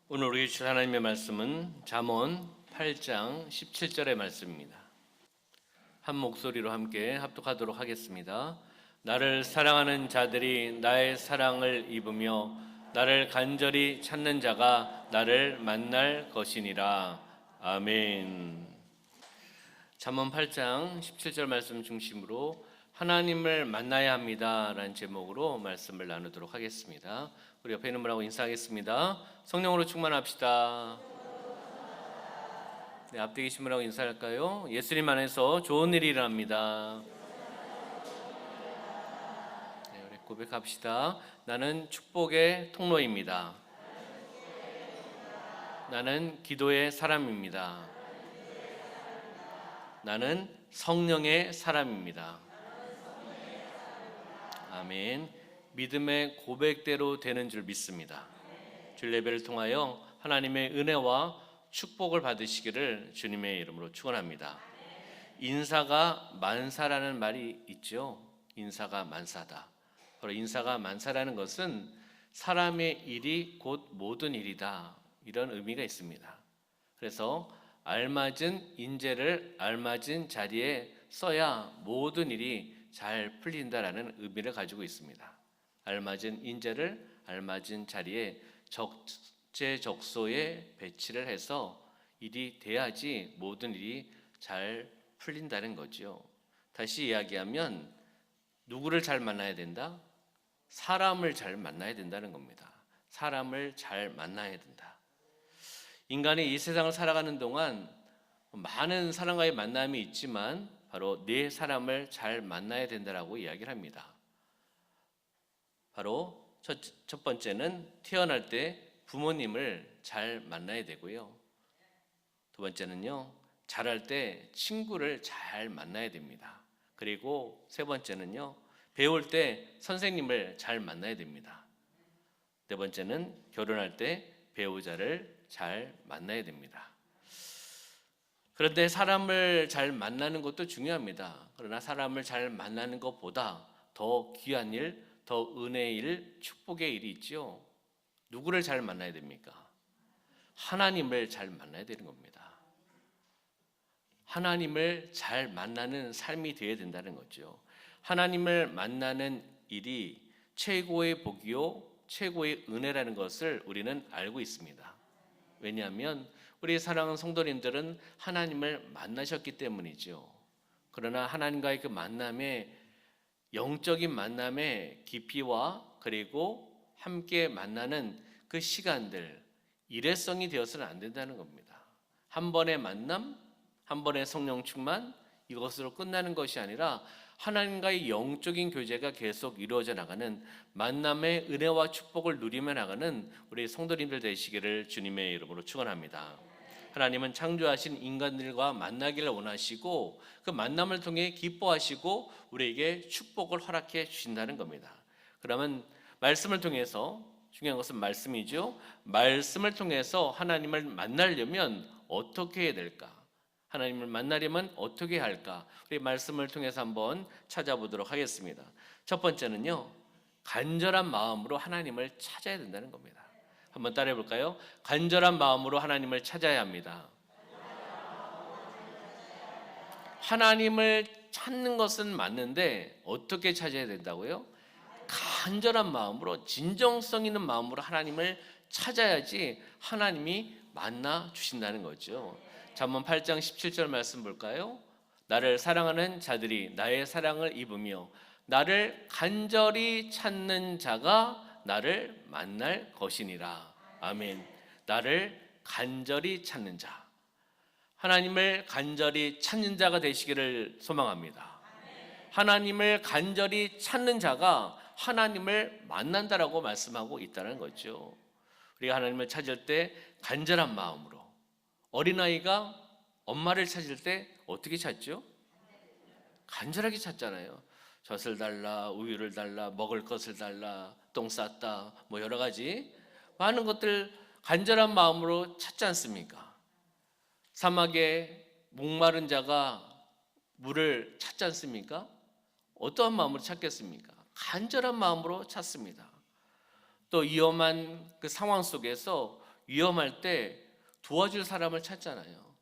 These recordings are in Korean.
오늘 우리 주실 하나님의 말씀은 잠언 8장 17절의 말씀입니다. 한 목소리로 함께 합독하도록 하겠습니다. 나를 사랑하는 자들이 나의 사랑을 입으며 나를 간절히 찾는 자가 나를 만날 것이니라. 아멘. 잠언 8장 17절 말씀 중심으로 하나님을 만나야 합니다 라는 제목으로 말씀을 나누도록 하겠습니다. 우리 옆에 있는 분하고 인사하겠습니다. 성령으로 충만합시다. 네, 앞뒤 계신 분하고 인사할까요? 예수님 안에서 좋은 일이 일어납니다. 네, 우리 고백합시다. 나는 축복의 통로입니다. 나는 기도의 사람입니다. 나는 성령의 사람입니다. 아멘. 믿음의 고백대로 되는 줄 믿습니다. 주일 예배를 통하여 하나님의 은혜와 축복을 받으시기를 주님의 이름으로 축원합니다. 인사가 만사라는 말이 있죠. 인사가 만사다. 바로 인사가 만사라는 것은 사람의 일이 곧 모든 일이다, 이런 의미가 있습니다. 그래서 알맞은 인재를 알맞은 자리에 써야 모든 일이 잘 풀린다라는 의미를 가지고 있습니다. 알맞은 인재를 알맞은 자리에 적재적소에 배치를 해서 일이 돼야지 모든 일이 잘 풀린다는 거죠. 다시 이야기하면 누구를 잘 만나야 된다? 사람을 잘 만나야 된다는 겁니다. 사람을 잘 만나야 된다. 인간이 이 세상을 살아가는 동안 많은 사람과의 만남이 있지만 바로 네 사람을 잘 만나야 된다라고 이야기를 합니다. 바로 첫 번째는 태어날 때 부모님을 잘 만나야 되고요. 두 번째는요, 자랄 때 친구를 잘 만나야 됩니다. 그리고 세 번째는요, 배울 때 선생님을 잘 만나야 됩니다. 네 번째는 결혼할 때 배우자를 잘 만나야 됩니다. 그런데 사람을 잘 만나는 것도 중요합니다. 그러나 사람을 잘 만나는 것보다 더 귀한 일, 더 은혜의 일, 축복의 일이 있죠. 누구를 잘 만나야 됩니까? 하나님을 잘 만나야 되는 겁니다. 하나님을 잘 만나는 삶이 되어야 된다는 거죠. 하나님을 만나는 일이 최고의 복이요, 최고의 은혜라는 것을 우리는 알고 있습니다. 왜냐하면 우리 사랑하는 성도님들은 하나님을 만나셨기 때문이죠. 그러나 하나님과의 그 만남의 영적인 만남의 깊이와 그리고 함께 만나는 그 시간들, 일회성이 되어서는 안 된다는 겁니다. 한 번의 만남, 한 번의 성령 충만, 이것으로 끝나는 것이 아니라 하나님과의 영적인 교제가 계속 이루어져 나가는 만남의 은혜와 축복을 누리며 나가는 우리 성도님들 되시기를 주님의 이름으로 축원합니다. 하나님은 창조하신 인간들과 만나기를 원하시고 그 만남을 통해 기뻐하시고 우리에게 축복을 허락해 주신다는 겁니다. 그러면 말씀을 통해서, 중요한 것은 말씀이죠. 말씀을 통해서 하나님을 만나려면 어떻게 해야 될까? 하나님을 만나려면 어떻게 할까? 우리 말씀을 통해서 한번 찾아보도록 하겠습니다. 첫 번째는요, 간절한 마음으로 하나님을 찾아야 된다는 겁니다. 한번 따라해 볼까요? 간절한 마음으로 하나님을 찾아야 합니다. 하나님을 찾는 것은 맞는데 어떻게 찾아야 된다고요? 간절한 마음으로, 진정성 있는 마음으로 하나님을 찾아야지 하나님이 만나 주신다는 거죠. 잠언 8장 17절 말씀 볼까요? 나를 사랑하는 자들이 나의 사랑을 입으며 나를 간절히 찾는 자가 나를 만날 것이니라. 아멘. 나를 간절히 찾는 자, 하나님을 간절히 찾는 자가 되시기를 소망합니다. 하나님을 간절히 찾는 자가 하나님을 만난다라고 말씀하고 있다는 거죠. 우리가 하나님을 찾을 때 간절한 마음으로, 어린아이가 엄마를 찾을 때 어떻게 찾죠? 간절하게 찾잖아요. 젖을 달라, 우유를 달라, 먹을 것을 달라, 똥 쌌다, 뭐 여러 가지 많은 것들 간절한 마음으로 찾지 않습니까? 사막에 목마른 자가 물을 찾지 않습니까? 어떠한 마음으로 찾겠습니까? 간절한 마음으로 찾습니다. 또 위험한 그 상황 속에서 위험할 때 도와줄 사람을 찾잖아요.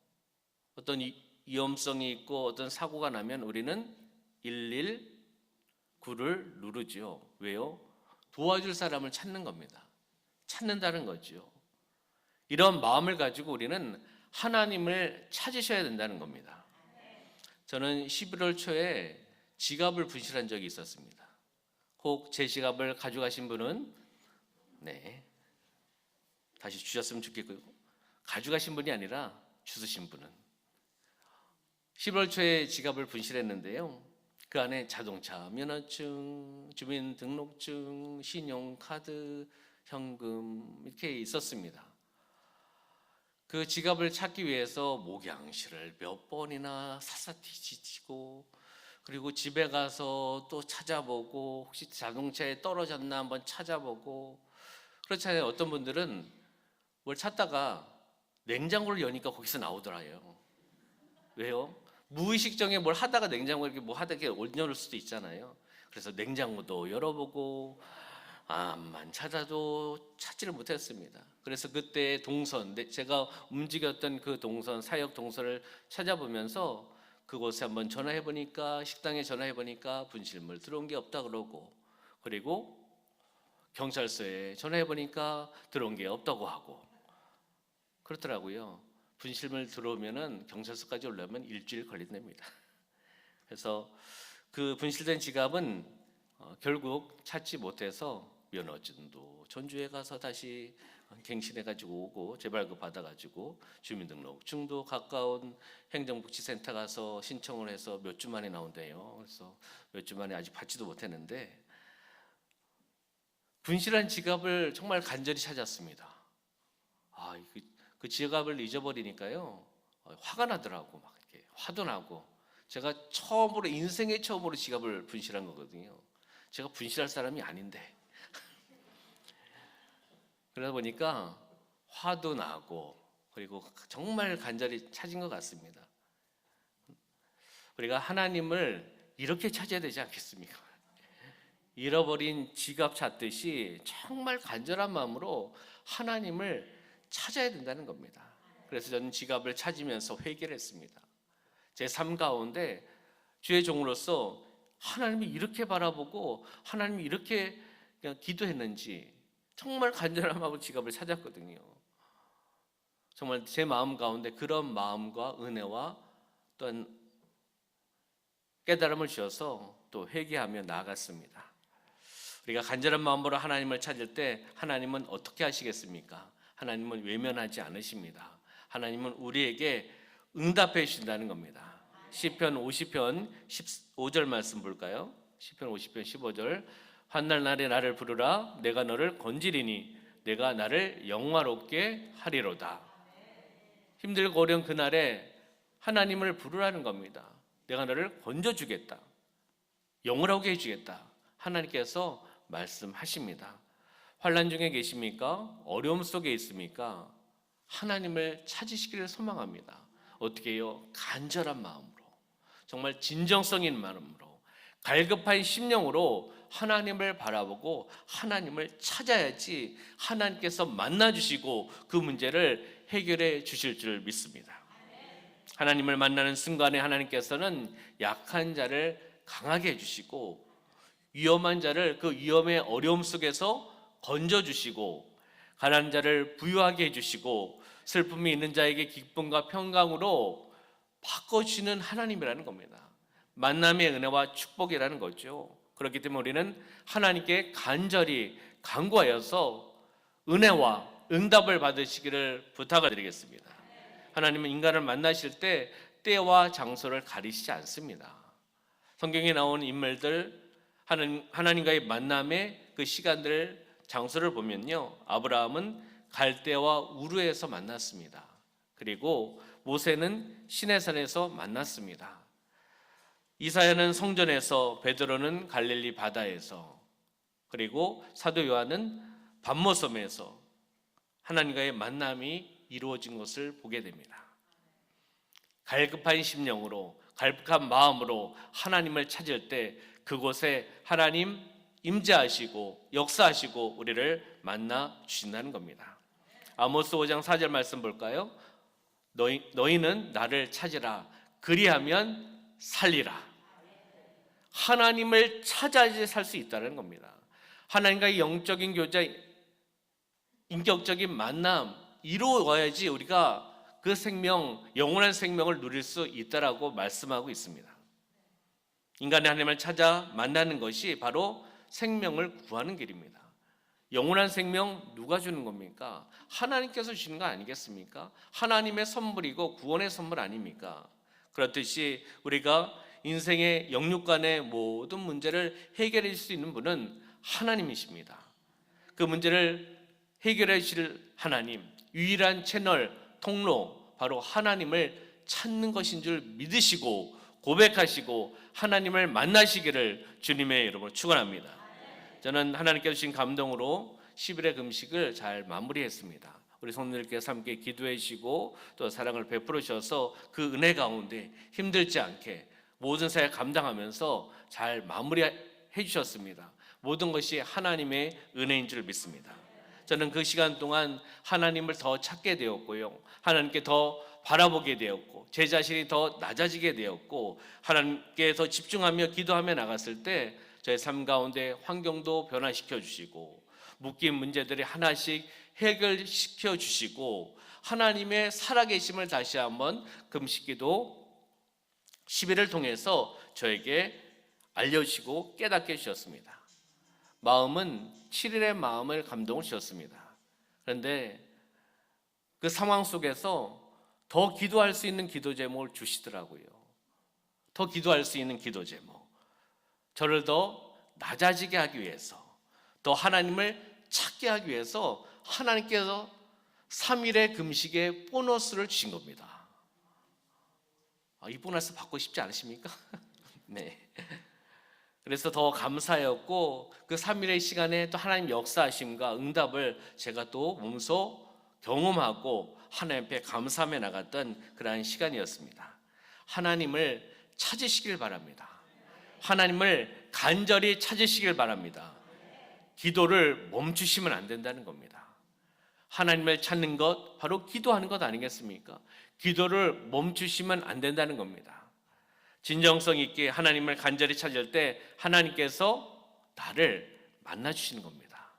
어떤 위험성이 있고 어떤 사고가 나면 우리는 119를 누르죠. 왜요? 도와줄 사람을 찾는 겁니다. 찾는다는 거죠. 이런 마음을 가지고 우리는 하나님을 찾으셔야 된다는 겁니다. 저는 11월 초에 지갑을 분실한 적이 있었습니다. 혹 제 지갑을 가져가신 분은 다시 주셨으면 좋겠고요. 가져가신 분이 아니라 주우신 분은 11월 초에 지갑을 분실했는데요. 그 안에 자동차 면허증, 주민등록증, 신용카드, 현금 이렇게 있었습니다. 그 지갑을 찾기 위해서 목양실을 몇 번이나 샅샅이 뒤지고, 그리고 집에 가서 또 찾아보고, 혹시 자동차에 떨어졌나 한번 찾아보고. 그렇잖아요. 어떤 분들은 뭘 찾다가 냉장고를 여니까 거기서 나오더라고요. 왜요? 무의식적에 뭘 하다가 냉장고 이렇게 뭐 하다가 올려놓을 수도 있잖아요. 그래서 냉장고도 열어보고 암만 찾아도 찾지를 못했습니다. 그래서 그때 동선, 제가 움직였던 그 동선, 사역 동선을 찾아보면서 그곳에 한번 전화해 보니까, 식당에 전화해 보니까 분실물 들어온 게 없다 그러고, 그리고 경찰서에 전화해 보니까 들어온 게 없다고 하고 그렇더라고요. 분실물 들어오면은 경찰서까지 올라오면 일주일 걸린답니다. 그래서 그 분실된 지갑은 결국 찾지 못해서 면허증도 전주에 가서 다시 갱신해가지고 오고, 재발급 받아가지고 주민등록증도 가까운 행정복지센터 가서 신청을 해서 몇 주 만에 나온대요. 그래서 몇 주 만에 아직 받지도 못했는데, 분실한 지갑을 정말 간절히 찾았습니다. 그 지갑을 잊어버리니까요, 화가 나더라고. 막 이렇게 화도 나고. 제가 인생에 처음으로 지갑을 분실한 거거든요. 제가 분실할 사람이 아닌데. 그러다 보니까 화도 나고, 그리고 정말 간절히 찾은 것 같습니다. 우리가 하나님을 이렇게 찾아야 되지 않겠습니까? 잃어버린 지갑 찾듯이 정말 간절한 마음으로 하나님을 찾아야 된다는 겁니다. 그래서 저는 지갑을 찾으면서 회개를 했습니다. 제 삶 가운데 주의 종으로서 하나님이 이렇게 바라보고 하나님이 이렇게 그냥 기도했는지 정말 간절한 마음으로 지갑을 찾았거든요. 정말 제 마음 가운데 그런 마음과 은혜와 또한 깨달음을 주셔서 또 회개하며 나아갔습니다. 우리가 간절한 마음으로 하나님을 찾을 때 하나님은 어떻게 하시겠습니까? 하나님은 외면하지 않으십니다. 하나님은 우리에게 응답해 주신다는 겁니다. 시편 50편 15절 말씀 볼까요? 시편 50편 15절. 환난 날에 나를 부르라. 내가 너를 건지리니 내가 나를 영화롭게 하리로다. 힘들고 어려운 그날에 하나님을 부르라는 겁니다. 내가 너를 건져주겠다. 영원하게 해주겠다. 하나님께서 말씀하십니다. 환난 중에 계십니까? 어려움 속에 있습니까? 하나님을 찾으시기를 소망합니다. 어떻게 해요? 간절한 마음으로, 정말 진정성 있는 마음으로, 갈급한 심령으로 하나님을 바라보고 하나님을 찾아야지 하나님께서 만나주시고 그 문제를 해결해 주실 줄 믿습니다. 하나님을 만나는 순간에 하나님께서는 약한 자를 강하게 해주시고, 위험한 자를 그 위험의 어려움 속에서 건져주시고, 가난한 자를 부유하게 해주시고, 슬픔이 있는 자에게 기쁨과 평강으로 바꿔주시는 하나님이라는 겁니다. 만남의 은혜와 축복이라는 거죠. 그렇기 때문에 우리는 하나님께 간절히 간구하여서 은혜와 응답을 받으시기를 부탁을 드리겠습니다. 하나님은 인간을 만나실 때 때와 장소를 가리시지 않습니다. 성경에 나오는 인물들, 하나님과의 만남의 그 시간들, 장소를 보면요, 아브라함은 갈대와 우르에서 만났습니다. 그리고 모세는 시내산에서 만났습니다. 이사야는 성전에서, 베드로는 갈릴리 바다에서, 그리고 사도 요한은 밤모섬에서 하나님과의 만남이 이루어진 것을 보게 됩니다. 갈급한 심령으로, 갈급한 마음으로 하나님을 찾을 때 그곳에 하나님 임재하시고 역사하시고 우리를 만나 주신다는 겁니다. 아모스 5장 4절 말씀 볼까요? 너희는 나를 찾으라. 그리하면 살리라. 하나님을 찾아야지 살 수 있다는 겁니다. 하나님과의 영적인 교제, 인격적인 만남 이루어야지 우리가 그 생명, 영원한 생명을 누릴 수 있다라고 말씀하고 있습니다. 인간의 하나님을 찾아 만나는 것이 바로 생명을 구하는 길입니다. 영원한 생명 누가 주는 겁니까? 하나님께서 주시는 거 아니겠습니까? 하나님의 선물이고 구원의 선물 아닙니까? 그렇듯이 우리가 인생의 영육간의 모든 문제를 해결해 줄 수 있는 분은 하나님이십니다. 그 문제를 해결해 주실 하나님, 유일한 채널, 통로, 바로 하나님을 찾는 것인 줄 믿으시고 고백하시고 하나님을 만나시기를 주님의 이름으로 축원합니다. 저는 하나님께서 주신 감동으로 10일의 금식을 잘 마무리했습니다. 우리 성도님께서 함께 기도해 주시고 또 사랑을 베풀어 주셔서 그 은혜 가운데 힘들지 않게 모든 사역 감당하면서 잘 마무리해 주셨습니다. 모든 것이 하나님의 은혜인 줄 믿습니다. 저는 그 시간 동안 하나님을 더 찾게 되었고요, 하나님께 더 바라보게 되었고, 제 자신이 더 낮아지게 되었고, 하나님께 더 집중하며 기도하며 나갔을 때 저의 삶 가운데 환경도 변화시켜 주시고 묶인 문제들이 하나씩 해결시켜 주시고 하나님의 살아계심을 다시 한번 금식기도 10일을 통해서 저에게 알려주시고 깨닫게 해주셨습니다. 마음은 7일의 마음을 감동을 주셨습니다. 그런데 그 상황 속에서 더 기도할 수 있는 기도 제목을 주시더라고요. 더 기도할 수 있는 기도 제목, 저를 더 낮아지게 하기 위해서, 더 하나님을 찾게 하기 위해서 하나님께서 3일의 금식의 보너스를 주신 겁니다. 이 보너스 받고 싶지 않으십니까? 네. 그래서 더 감사였고 그 3일의 시간에 또 하나님 역사하심과 응답을 제가 또 몸소 경험하고 하나님 앞에 감사하며 나갔던 그러한 시간이었습니다. 하나님을 찾으시길 바랍니다. 하나님을 간절히 찾으시길 바랍니다. 기도를 멈추시면 안 된다는 겁니다. 하나님을 찾는 것 바로 기도하는 것 아니겠습니까? 기도를 멈추시면 안 된다는 겁니다. 진정성 있게 하나님을 간절히 찾을 때 하나님께서 나를 만나주시는 겁니다.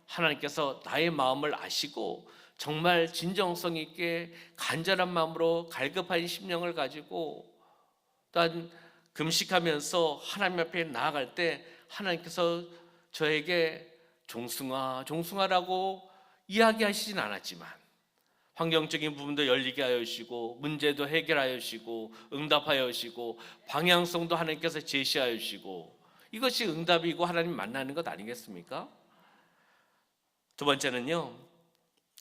하나님께서 나의 마음을 아시고 정말 진정성 있게 간절한 마음으로 갈급한 심령을 가지고 또한 금식하면서 하나님 앞에 나아갈 때 하나님께서 저에게 종승아, 종승아라고 이야기하시진 않았지만 환경적인 부분도 열리게 하여 주시고 문제도 해결하여 주시고 응답하여 주시고 방향성도 하나님께서 제시하여 주시고 이것이 응답이고 하나님 만나는 것 아니겠습니까? 두 번째는요,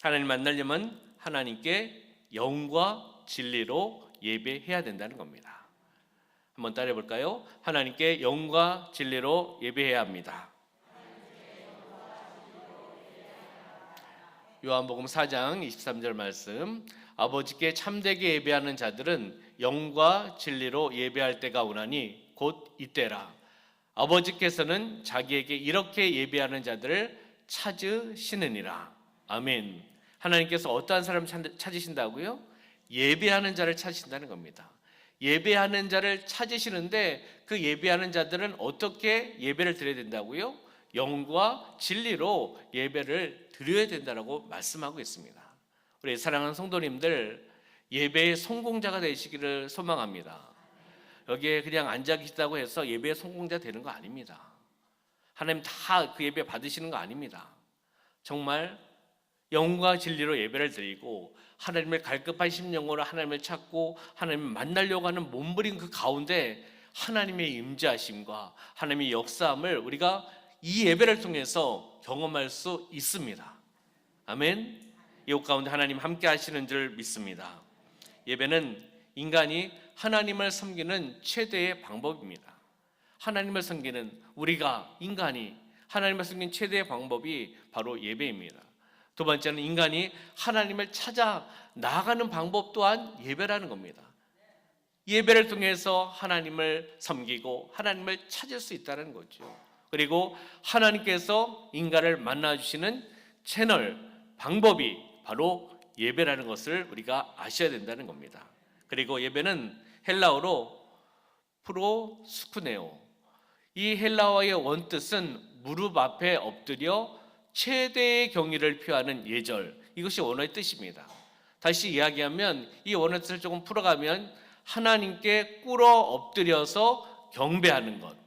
하나님 만나려면 하나님께 영과 진리로 예배해야 된다는 겁니다. 한번 따라해 볼까요? 하나님께 영과 진리로 예배해야 합니다. 요한복음 4장 23절 말씀, 아버지께 참되게 예배하는 자들은 영과 진리로 예배할 때가 오나니 곧 이때라. 아버지께서는 자기에게 이렇게 예배하는 자들을 찾으시느니라. 아멘. 하나님께서 어떠한 사람을 찾으신다고요? 예배하는 자를 찾으신다는 겁니다. 예배하는 자를 찾으시는데 그 예배하는 자들은 어떻게 예배를 드려야 된다고요? 영과 진리로 예배를 드려야 된다고 말씀하고 있습니다. 우리 사랑하는 성도님들, 예배의 성공자가 되시기를 소망합니다. 여기에 그냥 앉아 계시다고 해서 예배의 성공자 되는 거 아닙니다. 하나님 다 그 예배 받으시는 거 아닙니다. 정말 영과 진리로 예배를 드리고 하나님을 갈급한 심령으로 하나님을 찾고 하나님을 만나려고 하는 몸부림 그 가운데 하나님의 임재하심과 하나님의 역사함을 우리가 이 예배를 통해서 경험할 수 있습니다. 아멘. 이곳 가운데 하나님 함께 하시는 줄 믿습니다. 예배는 인간이 하나님을 섬기는 최대의 방법입니다. 하나님을 섬기는 우리가 인간이 하나님을 섬기는 최대의 방법이 바로 예배입니다. 두 번째는 인간이 하나님을 찾아 나아가는 방법 또한 예배라는 겁니다. 예배를 통해서 하나님을 섬기고 하나님을 찾을 수 있다는 거죠. 그리고 하나님께서 인간을 만나주시는 채널, 방법이 바로 예배라는 것을 우리가 아셔야 된다는 겁니다. 그리고 예배는 헬라어로 프로스쿠네오, 이 헬라어의 원뜻은 무릎 앞에 엎드려 최대의 경의를 표하는 예절, 이것이 원어의 뜻입니다. 다시 이야기하면 이 원어의 뜻을 조금 풀어가면 하나님께 꿇어 엎드려서 경배하는 것,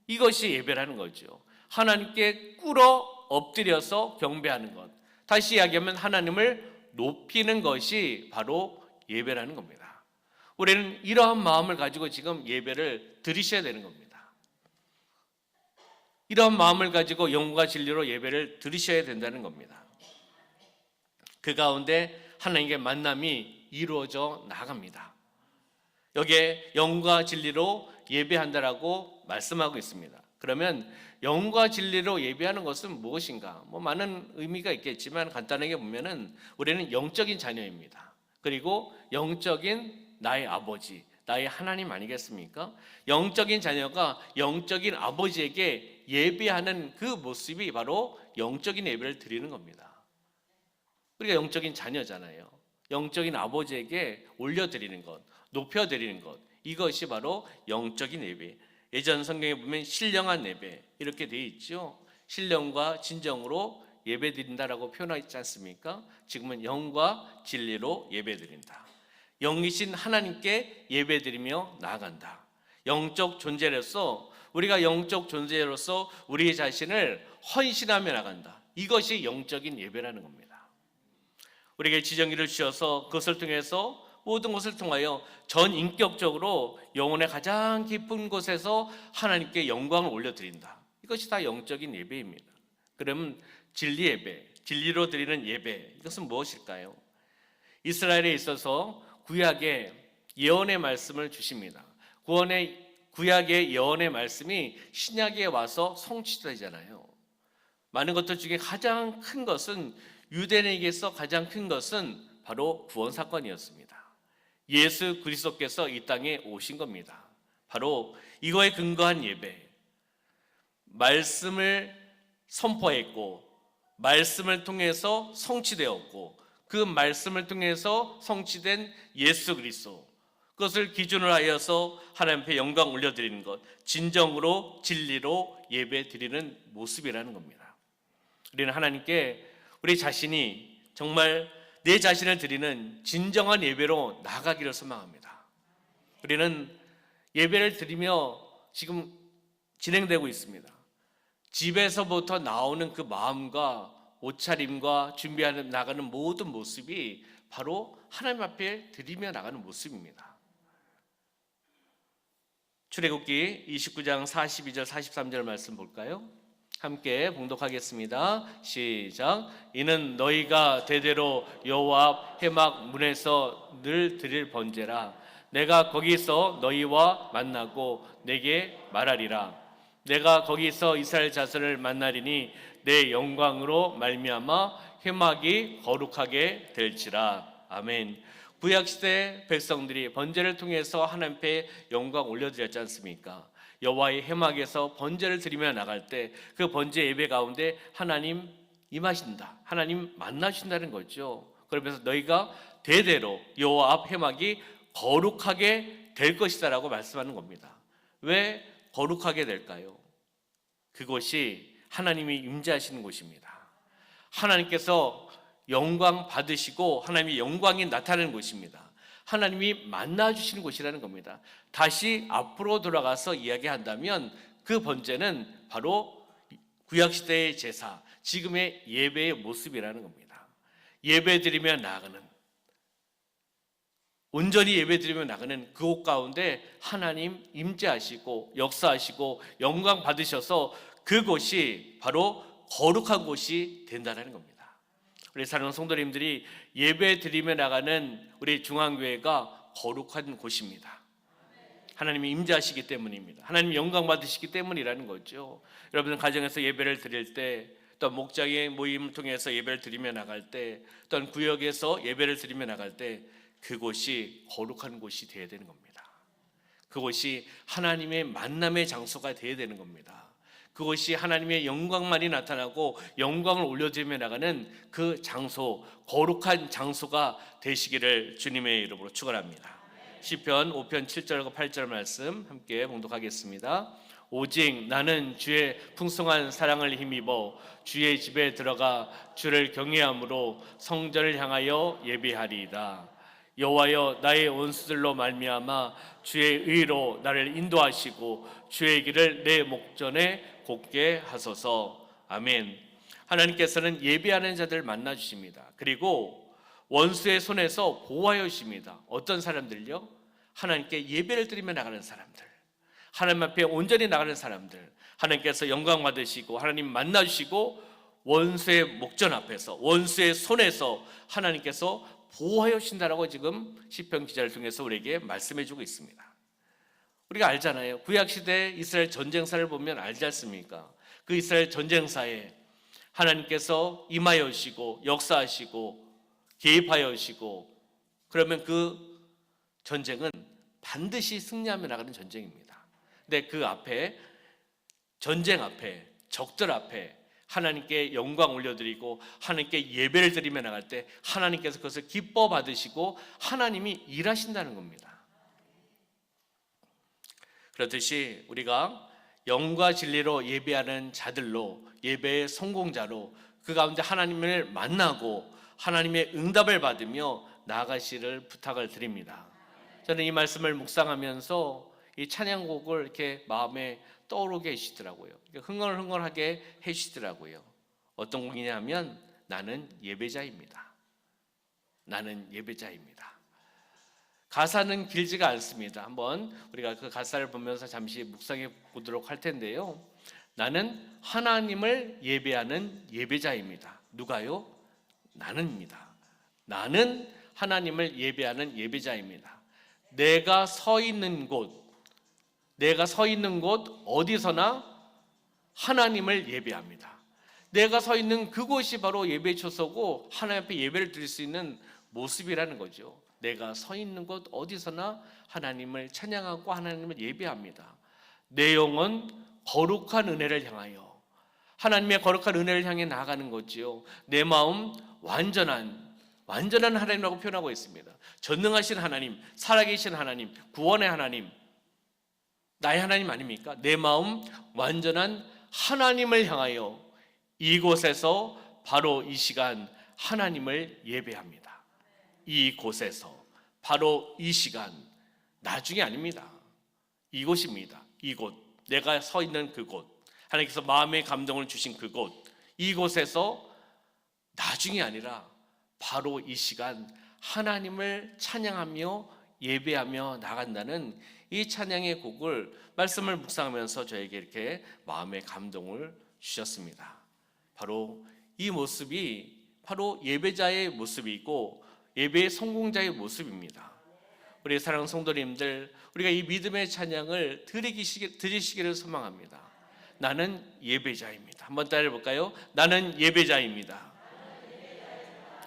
이것이 예배라는 거죠. 하나님께 꿇어 엎드려서 경배하는 것, 다시 이야기하면 하나님을 높이는 것이 바로 예배라는 겁니다. 우리는 이러한 마음을 가지고 지금 예배를 드리셔야 되는 겁니다. 이러한 마음을 가지고 영과 진리로 예배를 드리셔야 된다는 겁니다. 그 가운데 하나님께 만남이 이루어져 나갑니다. 여기에 영과 진리로 예배한다라고 말씀하고 있습니다. 그러면 영과 진리로 예배하는 것은 무엇인가? 많은 의미가 있겠지만 간단하게 보면은 우리는 영적인 자녀입니다. 그리고 영적인 나의 아버지, 나의 하나님 아니겠습니까? 영적인 자녀가 영적인 아버지에게 예배하는 그 모습이 바로 영적인 예배를 드리는 겁니다. 우리가 영적인 자녀잖아요. 영적인 아버지에게 올려드리는 것, 높여드리는 것, 이것이 바로 영적인 예배. 예전 성경에 보면 신령한 예배 이렇게 되어 있죠. 신령과 진정으로 예배 드린다라고 표현하지 않습니까? 지금은 영과 진리로 예배 드린다. 영이신 하나님께 예배 드리며 나아간다. 영적 존재로서, 우리가 영적 존재로서 우리 자신을 헌신하며 나간다. 이것이 영적인 예배라는 겁니다. 우리에게 지정의를 주셔서 그것을 통해서 모든 것을 통하여 전인격적으로 영혼의 가장 깊은 곳에서 하나님께 영광을 올려드린다. 이것이 다 영적인 예배입니다. 그러면 진리 예배, 진리로 드리는 예배, 이것은 무엇일까요? 이스라엘에 있어서 구약의 예언의 말씀을 주십니다. 구약의 예언의 말씀이 신약에 와서 성취되잖아요. 많은 것들 중에 가장 큰 것은, 유대인에게서 가장 큰 것은 바로 구원 사건이었습니다. 예수 그리스도께서 이 땅에 오신 겁니다. 바로 이거에 근거한 예배, 말씀을 선포했고 말씀을 통해서 성취되었고 그 말씀을 통해서 성취된 예수 그리스도, 그것을 기준으로 하여서 하나님 앞에 영광 올려드리는 것, 진정으로 진리로 예배 드리는 모습이라는 겁니다. 우리는 하나님께 우리 자신이 정말 내 자신을 드리는 진정한 예배로 나아가기를 소망합니다. 우리는 예배를 드리며 지금 진행되고 있습니다. 집에서부터 나오는 그 마음과 옷차림과 준비하는 나가는 모든 모습이 바로 하나님 앞에 드리며 나가는 모습입니다. 출애굽기 29장 42절 43절 말씀 볼까요? 함께 봉독하겠습니다. 시작. 이는 너희가 대대로 여호와 앞 회막 문에서 늘 드릴 번제라. 내가 거기서 너희와 만나고 내게 말하리라. 내가 거기서 이스라엘 자손을 만나리니 내 영광으로 말미암아 회막이 거룩하게 될지라. 아멘. 구약시대 백성들이 번제를 통해서 하나님 앞에 영광 올려드렸지 않습니까? 여호와의 회막에서 번제를 드리며 나갈 때 그 번제 예배 가운데 하나님 임하신다, 하나님 만나신다는 거죠. 그러면서 너희가 대대로 여호와 앞 회막이 거룩하게 될 것이다 라고 말씀하는 겁니다. 왜 거룩하게 될까요? 그곳이 하나님이 임재하시는 곳입니다. 하나님께서 영광 받으시고 하나님의 영광이 나타나는 곳입니다. 하나님이 만나주시는 곳이라는 겁니다. 다시 앞으로 돌아가서 이야기한다면 그 번제는 바로 구약시대의 제사, 지금의 예배의 모습이라는 겁니다. 예배드리며 나아가는, 온전히 예배드리며 나가는 그곳 가운데 하나님 임재하시고 역사하시고 영광 받으셔서 그곳이 바로 거룩한 곳이 된다는 겁니다. 우리 사랑하는 성도님들이 예배드리며 나가는 우리 중앙교회가 거룩한 곳입니다. 하나님이 임재하시기 때문입니다. 하나님 영광 받으시기 때문이라는 거죠. 여러분 가정에서 예배를 드릴 때, 또 목장의 모임을 통해서 예배를 드리며 나갈 때, 또는 구역에서 예배를 드리며 나갈 때 그곳이 거룩한 곳이 되어야 되는 겁니다. 그곳이 하나님의 만남의 장소가 되어야 되는 겁니다. 그것이 하나님의 영광만이 나타나고 영광을 올려드리며 나가는 그 장소, 거룩한 장소가 되시기를 주님의 이름으로 축원합니다. 시편 5편 7절과 8절 말씀 함께 봉독하겠습니다. 오직 나는 주의 풍성한 사랑을 힘입어 주의 집에 들어가 주를 경외함으로 성전을 향하여 예배하리이다. 여호와여, 나의 원수들로 말미암아 주의 의로 나를 인도하시고 주의 길을 내 목전에 곧게 하소서. 아멘. 하나님께서는 예배하는 자들을 만나 주십니다. 그리고 원수의 손에서 보호하여 주십니다. 어떤 사람들요? 하나님께 예배를 드리며 나가는 사람들, 하나님 앞에 온전히 나가는 사람들, 하나님께서 영광 받으시고 하나님 만나 주시고 원수의 목전 앞에서, 원수의 손에서 하나님께서 보호하여 주신다라고 지금 시편 기자를 통해서 우리에게 말씀해 주고 있습니다. 우리가 알잖아요. 구약시대 이스라엘 전쟁사를 보면 알지 않습니까? 그 이스라엘 전쟁사에 하나님께서 임하여 주시고 역사하시고 개입하여 주시고, 그러면 그 전쟁은 반드시 승리하며 나가는 전쟁입니다. 근데 그 앞에, 전쟁 앞에, 적들 앞에 하나님께 영광 올려드리고 하나님께 예배를 드리며 나갈 때 하나님께서 그것을 기뻐 받으시고 하나님이 일하신다는 겁니다. 그렇듯이 우리가 영과 진리로 예배하는 자들로, 예배의 성공자로 그 가운데 하나님을 만나고 하나님의 응답을 받으며 나아가시를 부탁을 드립니다. 저는 이 말씀을 묵상하면서 이 찬양곡을 이렇게 마음에 떠오르게 해주시더라고요. 흥얼흥얼하게 해주시더라고요. 어떤 곡이냐면 나는 예배자입니다. 나는 예배자입니다. 가사는 길지가 않습니다. 한번 우리가 그 가사를 보면서 잠시 묵상해 보도록 할 텐데요. 나는 하나님을 예배하는 예배자입니다. 누가요? 나는입니다. 나는 하나님을 예배하는 예배자입니다. 내가 서 있는 곳 어디서나 하나님을 예배합니다. 내가 서 있는 그곳이 바로 예배 초소고 하나님 앞에 예배를 드릴 수 있는 모습이라는 거죠. 내가 서 있는 곳 어디서나 하나님을 찬양하고 하나님을 예배합니다. 내 영혼 거룩한 은혜를 향하여, 하나님의 거룩한 은혜를 향해 나아가는 거지요. 내 마음 완전한 하나님이라고 표현하고 있습니다. 전능하신 하나님, 살아계신 하나님, 구원의 하나님, 나의 하나님 아닙니까? 내 마음 완전한 하나님을 향하여 이곳에서 바로 이 시간 하나님을 예배합니다. 이곳에서 바로 이 시간, 나중에 아닙니다. 이곳입니다. 이곳, 내가 서 있는 그곳, 하나님께서 마음의 감동을 주신 그곳, 이곳에서 나중이 아니라 바로 이 시간 하나님을 찬양하며 예배하며 나간다는 이 찬양의 곡을, 말씀을 묵상하면서 저에게 이렇게 마음의 감동을 주셨습니다. 바로 이 모습이 바로 예배자의 모습이고 예배의 성공자의 모습입니다. 우리 사랑하는 성도님들, 우리가 이 믿음의 찬양을 드리시기를 소망합니다. 나는 예배자입니다. 한번 따라해 볼까요? 나는 예배자입니다.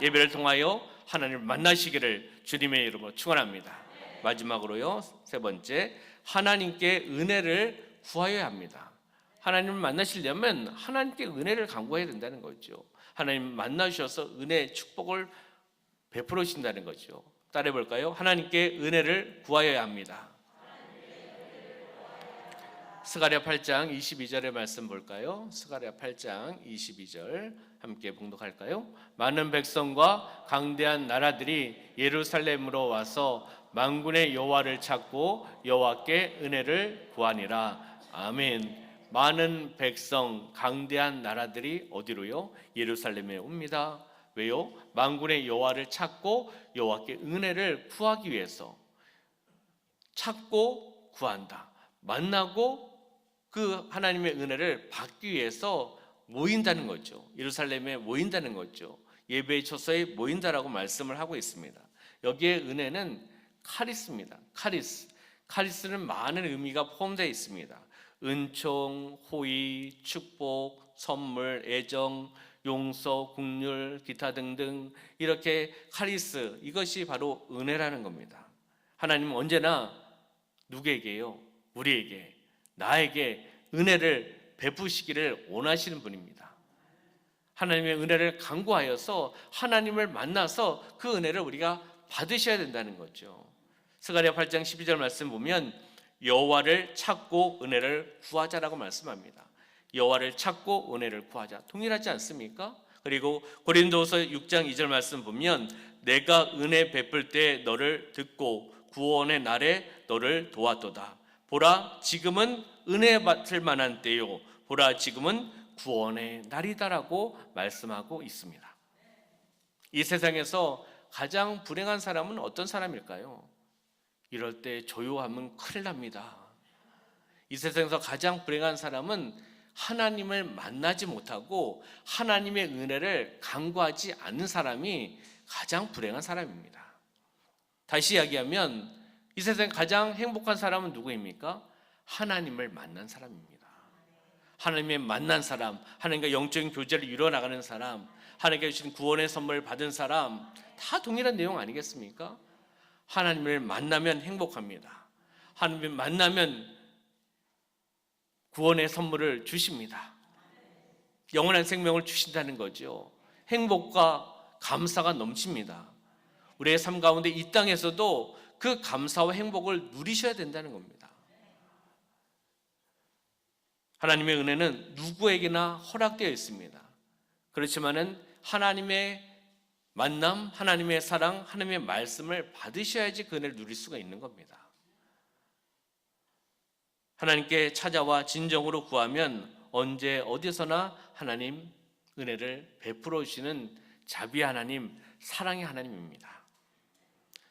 예배를 통하여 하나님을 만나시기를 주님의 이름으로 축원합니다. 마지막으로요, 세 번째, 하나님께 은혜를 구하여야 합니다. 하나님을 만나시려면 하나님께 은혜를 간구해야 된다는 거죠. 하나님 만나주셔서 은혜, 축복을 베풀어 주신다는 거죠. 따라해 볼까요? 하나님께 은혜를 구하여야 합니다. 스가랴 8장 22절의 말씀 볼까요? 스가랴 8장 22절 함께 봉독할까요? 많은 백성과 강대한 나라들이 예루살렘으로 와서 만군의 여호와를 찾고 여호와께 은혜를 구하니라. 아멘. 많은 백성, 강대한 나라들이 어디로요? 예루살렘에 옵니다. 왜요? 만군의 여호와를 찾고 여호와께 은혜를 구하기 위해서. 찾고 구한다. 만나고 그 하나님의 은혜를 받기 위해서 모인다는 거죠. 예루살렘에 모인다는 거죠. 예배의 초소에 모인다라고 말씀을 하고 있습니다. 여기에 은혜는 카리스입니다. 카리스는 많은 의미가 포함되어 있습니다. 은총, 호의, 축복, 선물, 애정, 용서, 긍휼, 기타 등등, 이렇게 카리스, 이것이 바로 은혜라는 겁니다. 하나님은 언제나 누구에게요? 우리에게, 나에게 은혜를 베푸시기를 원하시는 분입니다. 하나님의 은혜를 간구하여서 하나님을 만나서 그 은혜를 우리가 받으셔야 된다는 거죠. 스가랴 8장 12절 말씀 보면 여호와를 찾고 은혜를 구하자라고 말씀합니다. 여호와를 찾고 은혜를 구하자, 동일하지 않습니까? 그리고 고린도서 6장 2절 말씀 보면 내가 은혜 베풀 때 너를 듣고 구원의 날에 너를 도왔도다. 보라 지금은 은혜 받을 만한 때요, 보라 지금은 구원의 날이다라고 말씀하고 있습니다. 이 세상에서 가장 불행한 사람은 어떤 사람일까요? 이럴 때 조용하면 큰일 납니다. 이 세상에서 가장 불행한 사람은 하나님을 만나지 못하고 하나님의 은혜를 간구하지 않는 사람이 가장 불행한 사람입니다. 다시 이야기하면 이 세상에 가장 행복한 사람은 누구입니까? 하나님을 만난 사람입니다. 하나님의 만난 사람, 하나님과 영적인 교제를 이루어나가는 사람, 하나님께 주신 구원의 선물을 받은 사람, 다 동일한 내용 아니겠습니까? 하나님을 만나면 행복합니다. 하나님을 만나면 구원의 선물을 주십니다. 영원한 생명을 주신다는 거죠. 행복과 감사가 넘칩니다. 우리의 삶 가운데 이 땅에서도 그 감사와 행복을 누리셔야 된다는 겁니다. 하나님의 은혜는 누구에게나 허락되어 있습니다. 그렇지만은 하나님의 만남, 하나님의 사랑, 하나님의 말씀을 받으셔야지 그 은혜를 누릴 수가 있는 겁니다. 하나님께 찾아와 진정으로 구하면 언제 어디서나 하나님 은혜를 베풀어 주시는 자비의 하나님, 사랑의 하나님입니다.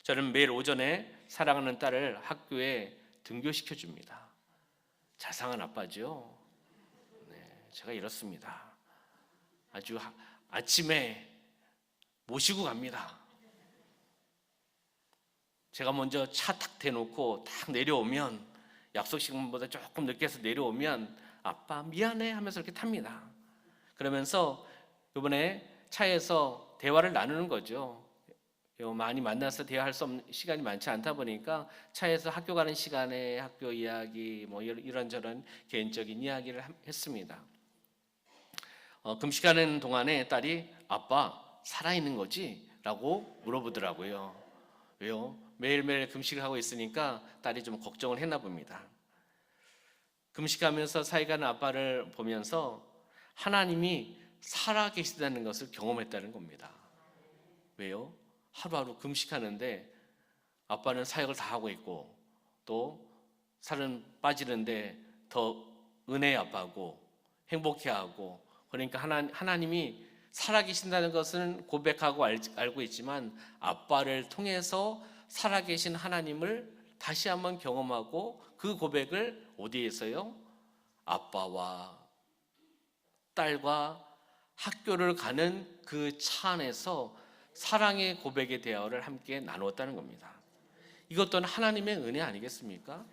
저는 매일 오전에 사랑하는 딸을 학교에 등교시켜 줍니다. 자상한 아빠죠. 네, 제가 이렇습니다. 아주 아침에 모시고 갑니다. 제가 먼저 차 탁 대놓고 딱 내려오면, 약속 시간보다 조금 늦게 해서 내려오면 아빠 미안해 하면서 이렇게 탑니다. 그러면서 이번에 차에서 대화를 나누는 거죠. 많이 만나서 대화할 수 없는 시간이 많지 않다 보니까 차에서 학교 가는 시간에 학교 이야기, 뭐 이런저런 개인적인 이야기를 했습니다. 금식하는 동안에 딸이 아빠 살아있는 거지? 라고 물어보더라고요. 왜요? 매일매일 금식을 하고 있으니까 딸이 좀 걱정을 했나 봅니다. 금식하면서 사역하는 아빠를 보면서 하나님이 살아계시다는 것을 경험했다는 겁니다. 왜요? 하루하루 금식하는데 아빠는 사역을 다 하고 있고 또 살은 빠지는데 더 은혜의 아빠고 행복해하고, 그러니까 하나님이 살아계신다는 것은 고백하고 알고 있지만 아빠를 통해서 살아계신 하나님을 다시 한번 경험하고 그 고백을 어디에서요? 아빠와 딸과 학교를 가는 그 차 안에서 사랑의 고백의 대화를 함께 나누었다는 겁니다. 이것 또한 하나님의 은혜 아니겠습니까?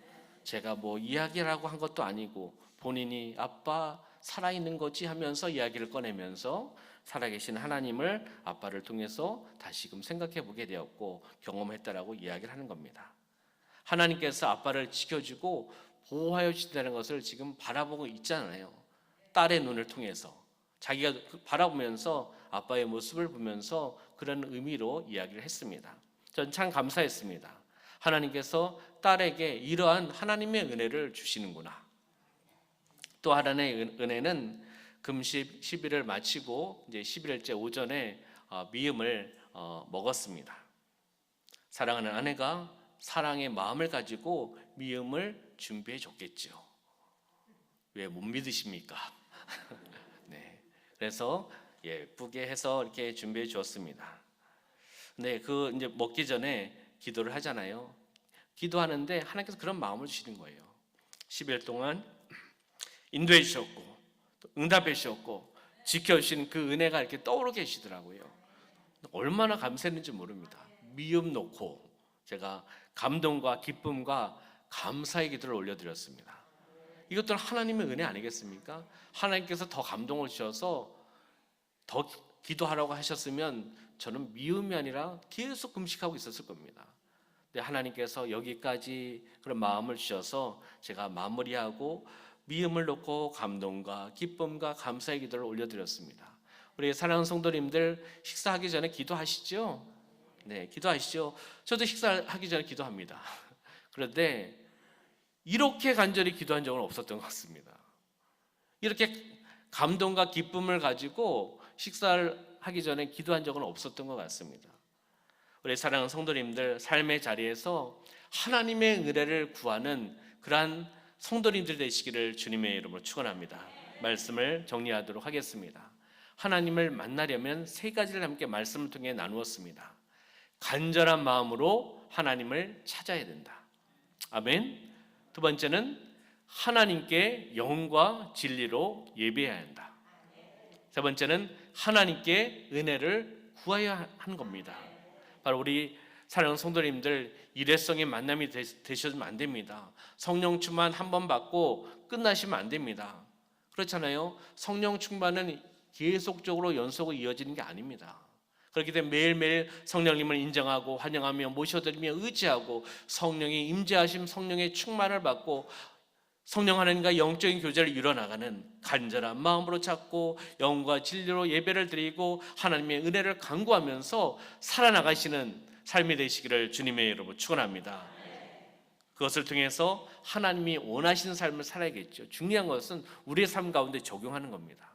제가 뭐 이야기라고 한 것도 아니고 본인이 아빠 살아있는 거지 하면서 이야기를 꺼내면서 살아계신 하나님을 아빠를 통해서 다시금 생각해 보게 되었고 경험했다라고 이야기를 하는 겁니다. 하나님께서 아빠를 지켜주고 보호하여 주신다는 것을 지금 바라보고 있잖아요. 딸의 눈을 통해서 자기가 바라보면서 아빠의 모습을 보면서 그런 의미로 이야기를 했습니다. 전 참 감사했습니다. 하나님께서 딸에게 이러한 하나님의 은혜를 주시는구나. 또 하나의 은혜는 금식 10일을 마치고 이제 11일째 오전에 미음을 먹었습니다. 사랑하는 아내가 사랑의 마음을 가지고 미음을 준비해 줬겠죠. 왜 못 믿으십니까? 네, 그래서 예쁘게 해서 이렇게 준비해 주었습니다. 네, 그 이제 먹기 전에 기도를 하잖아요. 기도하는데 하나님께서 그런 마음을 주시는 거예요. 10일 동안 인도해 주셨고 응답해 주셨고 지켜주신 그 은혜가 이렇게 떠오르게 하시더라고요. 얼마나 감사했는지 모릅니다. 미움 놓고 제가 감동과 기쁨과 감사의 기도를 올려드렸습니다. 이것도 하나님의 은혜 아니겠습니까? 하나님께서 더 감동을 주셔서 더 기도하라고 하셨으면 저는 미움이 아니라 계속 금식하고 있었을 겁니다. 근데 하나님께서 여기까지 그런 마음을 주셔서 제가 마무리하고 미음을 놓고 감동과 기쁨과 감사의 기도를 올려드렸습니다. 우리 사랑하는 성도님들 식사하기 전에 기도하시죠? 네, 기도하시죠. 저도 식사하기 전에 기도합니다. 그런데 이렇게 간절히 기도한 적은 없었던 것 같습니다. 이렇게 감동과 기쁨을 가지고 식사를 하기 전에 기도한 적은 없었던 것 같습니다. 우리 사랑하는 성도님들 삶의 자리에서 하나님의 은혜를 구하는 그러한 성도님들 되시기를 주님의 이름으로 축원합니다. 말씀을 정리하도록 하겠습니다. 하나님을 만나려면 세 가지를 함께 말씀을 통해 나누었습니다. 간절한 마음으로 하나님을 찾아야 된다. 아멘. 두 번째는 하나님께 영과 진리로 예배해야 한다. 세 번째는 하나님께 은혜를 구해야 하는 겁니다. 바로 우리 사랑하는 성도님들 일회성의 만남이 되셔도 안 됩니다. 성령 충만 한 번 받고 끝나시면 안 됩니다. 그렇잖아요. 성령 충만은 계속적으로 연속으로 이어지는 게 아닙니다. 그렇기 때문에 매일매일 성령님을 인정하고 환영하며 모셔드리며 의지하고 성령의 임재하심, 성령의 충만을 받고 성령 하나님과 영적인 교제를 이뤄나가는 간절한 마음으로 찾고 영과 진리로 예배를 드리고 하나님의 은혜를 간구하면서 살아나가시는 삶이 되시기를 주님의 이름으로 축원합니다. 그것을 통해서 하나님이 원하시는 삶을 살아야겠죠. 중요한 것은 우리의 삶 가운데 적용하는 겁니다.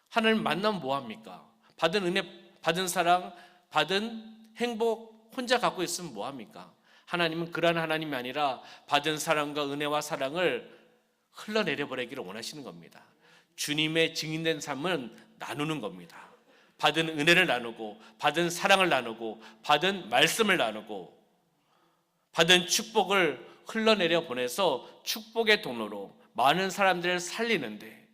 하나님 만나면 뭐합니까? 받은 은혜, 받은 사랑, 받은 행복 혼자 갖고 있으면 뭐합니까? 하나님은 그러한 하나님이 아니라 받은 사랑과 은혜와 사랑을 흘러내려버리기를 원하시는 겁니다. 주님의 증인된 삶은 나누는 겁니다. 받은 은혜를 나누고 받은 사랑을 나누고 받은 말씀을 나누고 받은 축복을 흘러내려 보내서 축복의 통로로 많은 사람들을 살리는데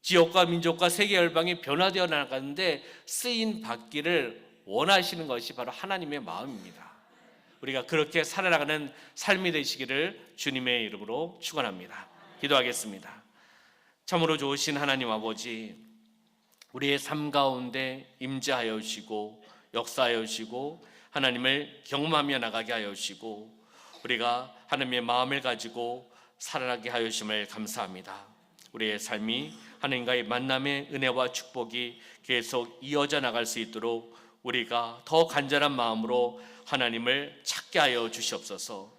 지역과 민족과 세계 열방이 변화되어 나가는데 쓰임 받기를 원하시는 것이 바로 하나님의 마음입니다. 우리가 그렇게 살아나가는 삶이 되시기를 주님의 이름으로 축원합니다. 기도하겠습니다. 참으로 좋으신 하나님 아버지, 우리의 삶 가운데 임재하여 주시고 역사하여 주시고 하나님을 경험하며 나가게 하여 주시고 우리가 하나님의 마음을 가지고 살아나게 하여 주심을 감사합니다. 우리의 삶이 하나님과의 만남의 은혜와 축복이 계속 이어져 나갈 수 있도록 우리가 더 간절한 마음으로 하나님을 찾게 하여 주시옵소서.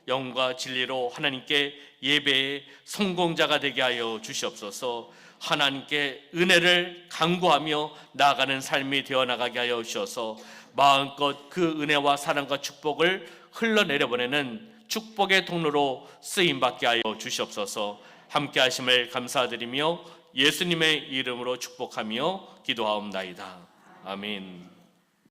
영과 진리로 하나님께 예배의 성공자가 되게 하여 주시옵소서. 하나님께 은혜를 간구하며 나아가는 삶이 되어나가게 하여 주셔서 마음껏 그 은혜와 사랑과 축복을 흘러내려보내는 축복의 통로로 쓰임받게 하여 주시옵소서. 함께 하심을 감사드리며 예수님의 이름으로 축복하며 기도하옵나이다. 아멘.